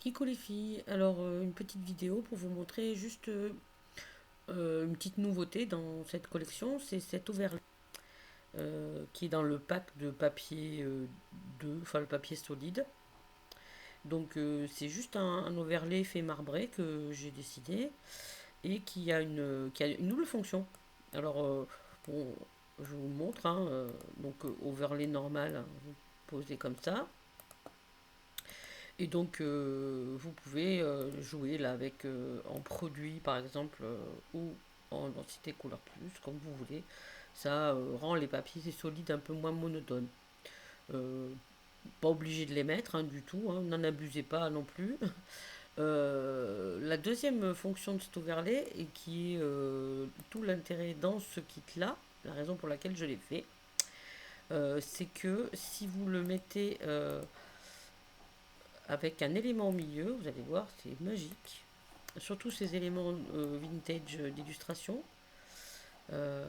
Coucou les filles, alors une petite vidéo pour vous montrer juste une petite nouveauté dans cette collection, c'est cet overlay qui est dans le pack de papier 2, enfin le papier solide. Donc c'est juste un overlay fait marbré que j'ai décidé et qui a une double fonction. Alors bon, je vous montre, hein, donc overlay normal, hein, vous posez comme ça. Et donc, vous pouvez jouer là avec en produit par exemple ou en densité couleur plus, comme vous voulez. Ça rend les papiers solides un peu moins monotones. Euh, Pas obligé de les mettre hein, du tout, hein, n'en abusez pas non plus. La deuxième fonction de cet overlay, et qui est tout l'intérêt dans ce kit-là, la raison pour laquelle je l'ai fait, c'est que si vous le mettez avec un élément au milieu, vous allez voir, c'est magique. Surtout ces éléments vintage d'illustration. Euh,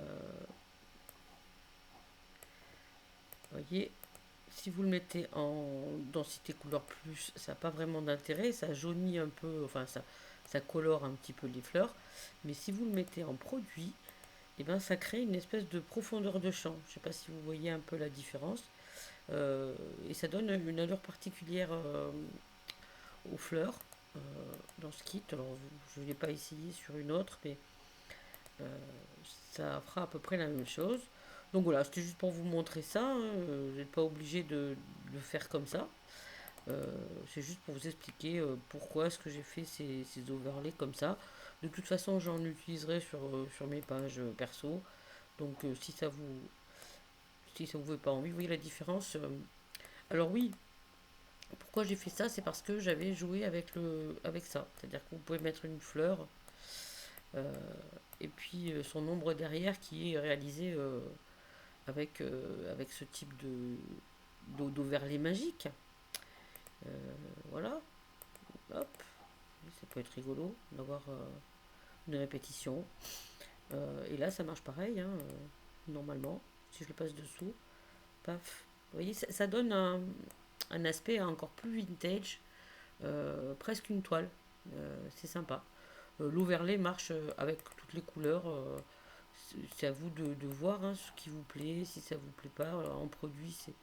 Voyez, si vous le mettez en densité couleur plus, ça n'a pas vraiment d'intérêt, ça jaunit un peu, enfin ça colore un petit peu les fleurs. Mais si vous le mettez en produit, et ben ça crée une espèce de profondeur de champ. Je ne sais pas si vous voyez un peu la différence. Euh, et ça donne une allure particulière aux fleurs euh, dans ce kit. Alors je ne l'ai pas essayé sur une autre, mais Euh, ça fera à peu près la même chose. Donc voilà, c'était juste pour vous montrer ça, hein. Vous n'êtes pas obligé de le faire comme ça. Euh, c'est juste pour vous expliquer pourquoi est-ce que j'ai fait ces overlays comme ça. De toute façon, j'en utiliserai sur mes pages perso. Donc si ça vous fait pas envie, vous voyez la différence. Alors oui, pourquoi j'ai fait ça, c'est parce que j'avais joué avec ça. C'est-à-dire que vous pouvez mettre une fleur euh, et puis son ombre derrière qui est réalisée avec ce type d'overlay magique. Euh, voilà, hop, ça peut être rigolo d'avoir une répétition. Et là, ça marche pareil, hein, normalement. Si je le passe dessous, paf. Vous voyez, ça donne un aspect encore plus vintage, presque une toile. C'est sympa. L'overlay marche avec toutes les couleurs. C'est à vous de voir hein, ce qui vous plaît, si ça vous plaît pas. Alors, en produit, c'est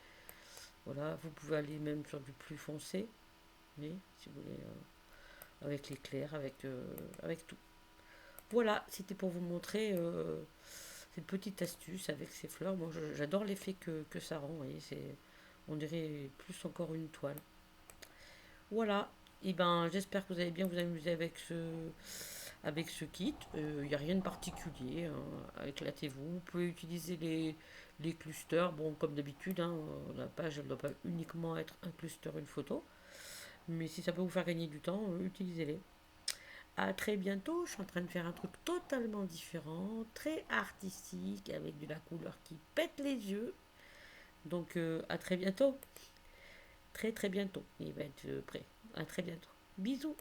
voilà, vous pouvez aller même sur du plus foncé, mais si vous voulez, avec l'éclair, avec tout. Voilà, c'était pour vous montrer cette petite astuce avec ces fleurs. Moi, j'adore l'effet que ça rend. Vous voyez, on dirait plus encore une toile. Voilà. Et ben, j'espère que vous allez bien vous amuser avec ce kit. Il n'y a rien de particulier, hein. Éclatez-vous. Vous pouvez utiliser les clusters. Bon, comme d'habitude, hein, la page, elle ne doit pas uniquement être un cluster, une photo. Mais si ça peut vous faire gagner du temps, utilisez-les. À très bientôt. Je suis en train de faire un truc totalement différent, très artistique, avec de la couleur qui pète les yeux. Donc, à très bientôt. Très très bientôt. Il va être prêt. À très bientôt. Bisous.